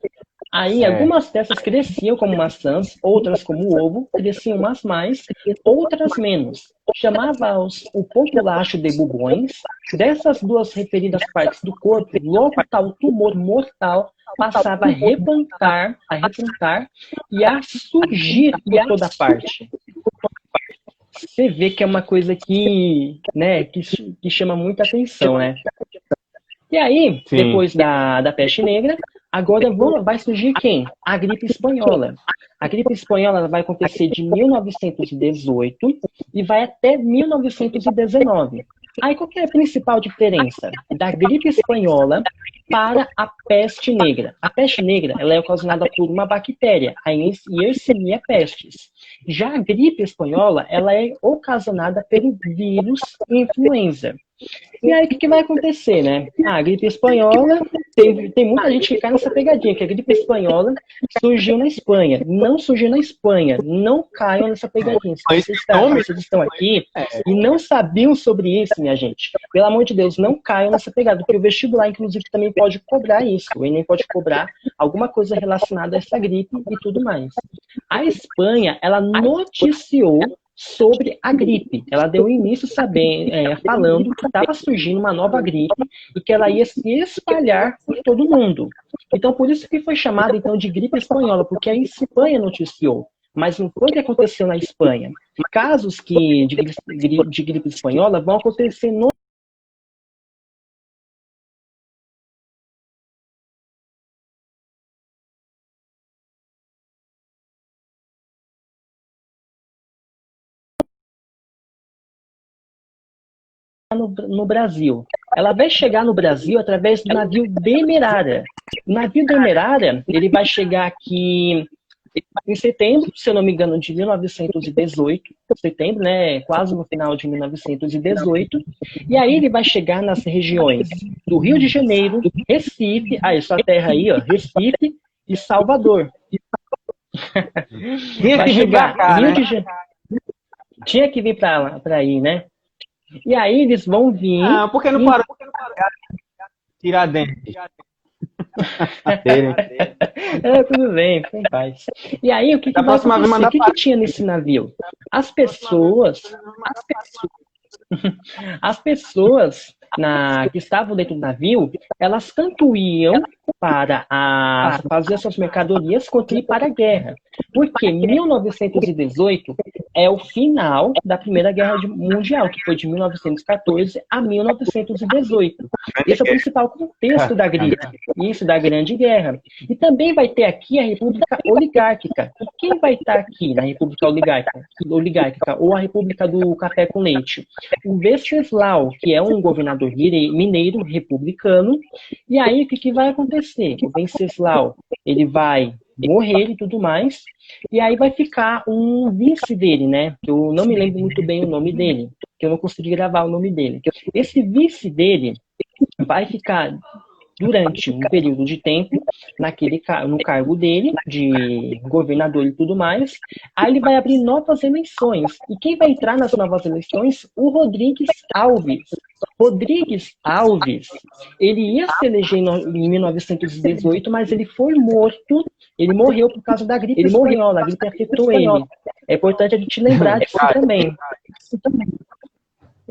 S2: Aí, algumas dessas cresciam como maçãs, outras como ovo, cresciam umas mais, outras menos. Chamava-os o populacho de bubões. Dessas duas referidas partes do corpo, logo tal tumor mortal passava a replantar e a surgir por toda parte. Você vê que é uma coisa que, né, que chama muita atenção, né? E aí,
S1: Sim.
S2: depois da peste negra, agora vai surgir quem? A gripe espanhola. A gripe espanhola vai acontecer de 1918 e vai até 1919. Aí, qual que é a principal diferença da gripe espanhola para a peste negra? A peste negra ela é ocasionada por uma bactéria, a Yersinia pestis. Já a gripe espanhola ela é ocasionada pelo vírus influenza. E aí, o que vai acontecer, né? A gripe espanhola, tem muita gente que cai nessa pegadinha, que a gripe espanhola surgiu na Espanha. Não surgiu na Espanha. Não caiam nessa pegadinha. Se vocês estão aqui e não sabiam sobre isso, minha gente, pelo amor de Deus, não caiam nessa pegada, porque o vestibular, inclusive, também pode cobrar isso. O Enem pode cobrar alguma coisa relacionada a essa gripe e tudo mais. A Espanha, ela noticiou sobre a gripe. Ela deu início falando que estava surgindo uma nova gripe e que ela ia se espalhar por todo mundo. Então, por isso que foi chamada então, de gripe espanhola, porque a Espanha noticiou. Mas não foi o que aconteceu na Espanha. Casos de gripe espanhola vão acontecer no Brasil. Ela vai chegar no Brasil através do navio Demerara. O navio Demerara, ele vai chegar aqui em setembro, se eu não me engano, de 1918, setembro, né, quase no final de 1918, e aí ele vai chegar nas regiões do Rio de Janeiro, Recife, sua terra aí, ó, Recife e Salvador.
S1: Tinha que vir pra cá, né?
S2: Tinha que vir para aí, né? E aí eles vão vir...
S1: Ah, por que não parou? Tiradentes.
S2: Tudo bem, tem paz. E aí, o que vai acontecer? O que tinha nesse navio? As pessoas que estavam dentro do navio, elas tanto iam para fazer suas mercadorias quanto ir para a guerra. Porque 1918 é o final da Primeira Guerra Mundial, que foi de 1914 a 1918. Esse é o principal contexto da gripe, isso, da Grande Guerra. E também vai ter aqui a República Oligárquica. E quem vai estar aqui na República Oligárquica ou a República do Café com Leite? O Venceslau, que é um governador mineiro republicano. E aí, o que vai acontecer? O Venceslau, ele vai morrer e tudo mais, e aí vai ficar um vice dele, né? Eu não me lembro muito bem o nome dele, que eu não consegui gravar o nome dele. Esse vice dele vai ficar durante um período de tempo no cargo dele, de governador e tudo mais. Aí ele vai abrir novas eleições. E quem vai entrar nas novas eleições? O Rodrigues Alves. Rodrigues Alves, ele ia se eleger em 1918, mas ele foi morto. Ele morreu por causa da gripe espanhola. A gripe afetou ele. É importante a gente lembrar disso também.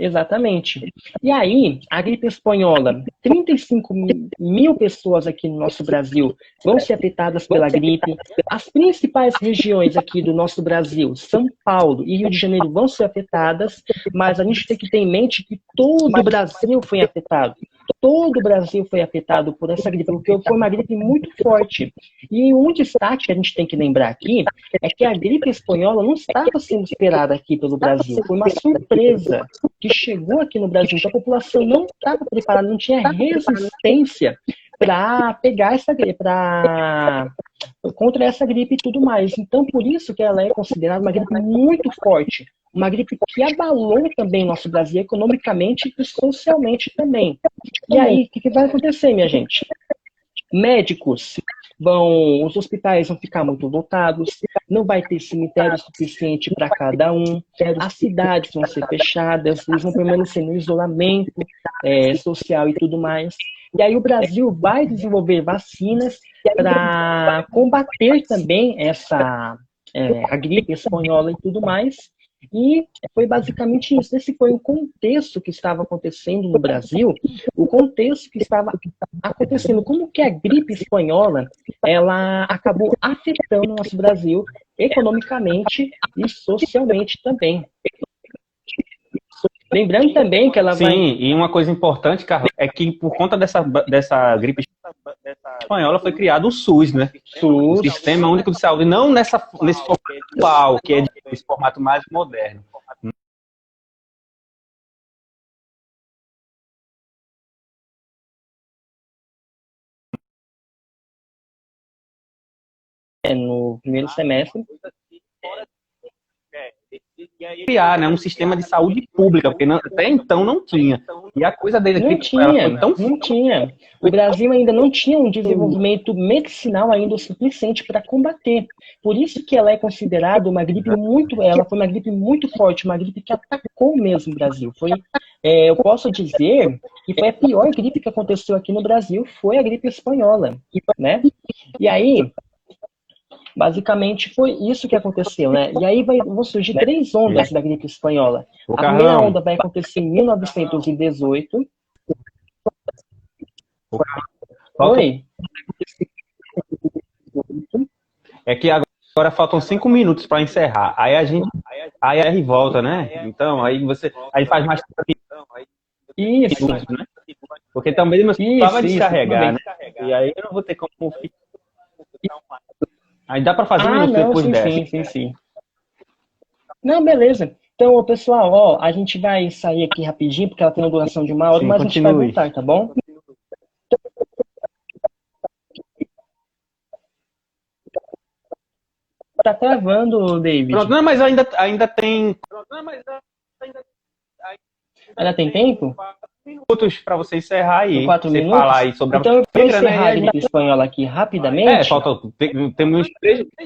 S2: Exatamente. E aí, a gripe espanhola, 35 mil pessoas aqui no nosso Brasil vão ser afetadas pela gripe. As principais regiões aqui do nosso Brasil, São Paulo e Rio de Janeiro, vão ser afetadas, mas a gente tem que ter em mente que todo o Brasil foi afetado. Todo o Brasil foi afetado por essa gripe, porque foi uma gripe muito forte. E um destaque que a gente tem que lembrar aqui é que a gripe espanhola não estava sendo esperada aqui pelo Brasil. Foi uma surpresa que chegou aqui no Brasil. Então a população não estava preparada, não tinha resistência para pegar essa gripe, contra essa gripe e tudo mais. Então, por isso que ela é considerada uma gripe muito forte, uma gripe que abalou também nosso Brasil economicamente e socialmente também. E aí, o que vai acontecer, minha gente? Médicos os hospitais vão ficar muito lotados, não vai ter cemitério suficiente para cada um, as cidades vão ser fechadas, eles vão permanecer no isolamento social e tudo mais. E aí o Brasil vai desenvolver vacinas para combater também a gripe espanhola e tudo mais. E foi basicamente isso. Esse foi o contexto que estava acontecendo no Brasil, o contexto que estava acontecendo, como que a gripe espanhola ela acabou afetando o nosso Brasil economicamente e socialmente também. Lembrando também que ela
S1: Sim,
S2: vai...
S1: e uma coisa importante, Carlos, é que por conta dessa gripe espanhola foi criado o SUS, né? O
S2: SUS,
S1: Sistema Único de Saúde, não nesse formato atual, que é esse formato mais moderno.
S2: no primeiro semestre.
S1: Criar, né, um sistema de saúde pública, porque até então não tinha. E a coisa dele
S2: Não
S1: aqui, ela foi tão
S2: não tinha. O Brasil ainda não tinha um desenvolvimento medicinal ainda o suficiente para combater. Por isso que ela é considerada uma gripe ela foi uma gripe muito forte, uma gripe que atacou mesmo o Brasil. Eu posso dizer que foi a pior gripe que aconteceu aqui no Brasil, foi a gripe espanhola, né? E aí, basicamente foi isso que aconteceu, né? E aí vão surgir 3 ondas da gripe espanhola.
S1: Ô,
S2: A primeira
S1: Carlão,
S2: onda vai acontecer em 1918.
S1: faltam,
S2: Oi?
S1: é que agora faltam 5 minutos para encerrar. Aí a gente volta, né? Então, aí faz mais
S2: Isso,
S1: minutos, né? Porque também meu celular vai
S2: tudo
S1: descarregar,
S2: bem.
S1: né? E aí eu não vou ter como. Aí dá para fazer um
S2: Ah,
S1: minuto
S2: não,
S1: depois
S2: sim,
S1: dessa.
S2: sim, sim, sim. Não, beleza. Então, ô, pessoal, ó, a gente vai sair aqui rapidinho, porque ela tem uma duração de 1 hora,
S1: Sim,
S2: mas a gente vai
S1: continue.
S2: voltar, tá bom? Tá travando,
S1: Pronto,
S2: David.
S1: não, mas ainda tem
S2: Ainda tem tempo?
S1: minutos para você encerrar
S2: Tem
S1: aí.
S2: 4
S1: Você falar
S2: minutos?
S1: aí sobre a
S2: Então, eu vou
S1: negra, né? E
S2: encerrar a
S1: a gente.
S2: gripe espanhola aqui rapidamente.
S1: Falta. Temos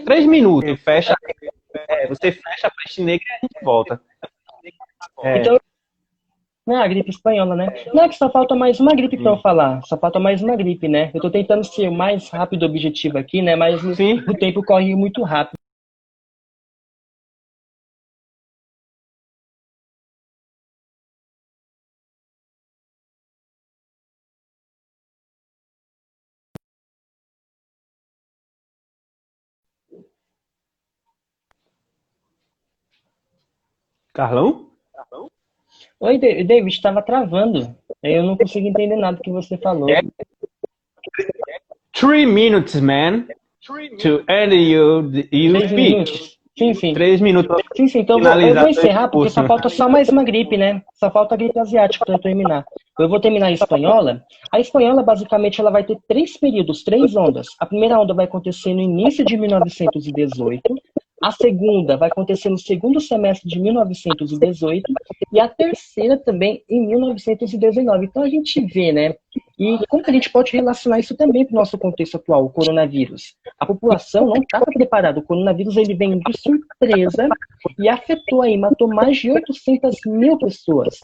S1: 3 minutos. Você fecha a peste negra e a gente volta. É,
S2: Então, não, a gripe espanhola, né? Não é que só falta mais uma gripe para eu falar. Só falta mais uma gripe, né? Eu tô tentando ser o mais rápido objetivo aqui, né? Mas
S1: sim.
S2: o tempo corre muito rápido.
S1: Carlão?
S2: Oi, David, estava travando. Eu não consigo entender nada que você falou.
S1: 3 minutes, man, to end your
S2: 3
S1: speech.
S2: minutos? Sim, sim.
S1: 3 minutos para
S2: Sim, sim. Então eu
S1: finalizar
S2: vou
S1: seu
S2: encerrar porque
S1: discurso.
S2: só falta só mais uma gripe, né? Só falta a gripe asiática para eu terminar. Eu vou terminar a espanhola. A espanhola, basicamente, ela vai ter 3 períodos, 3 ondas. A primeira onda vai acontecer no início de 1918. A segunda vai acontecer no segundo semestre de 1918. E a terceira também em 1919. Então a gente vê, né? E como que a gente pode relacionar isso também para o nosso contexto atual, o coronavírus? A população não estava preparada. O coronavírus ele vem de surpresa e afetou aí, matou mais de 800 mil pessoas.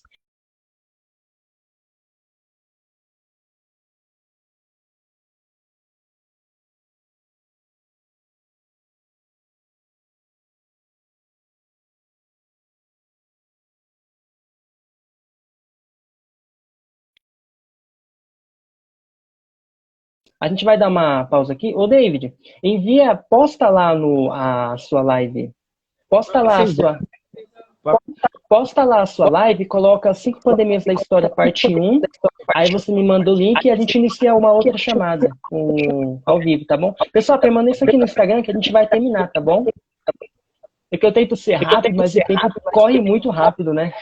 S2: A gente vai dar uma pausa aqui. Ô, David, posta lá a sua live. Posta lá a sua. Posta lá a sua live, coloca 5 pandemias da história, parte 1. Aí você me manda o link e a gente inicia uma outra chamada ao vivo, tá bom? Pessoal, permaneça aqui no Instagram que a gente vai terminar, tá bom? É que eu tento ser rápido, mas o tempo corre muito rápido, né?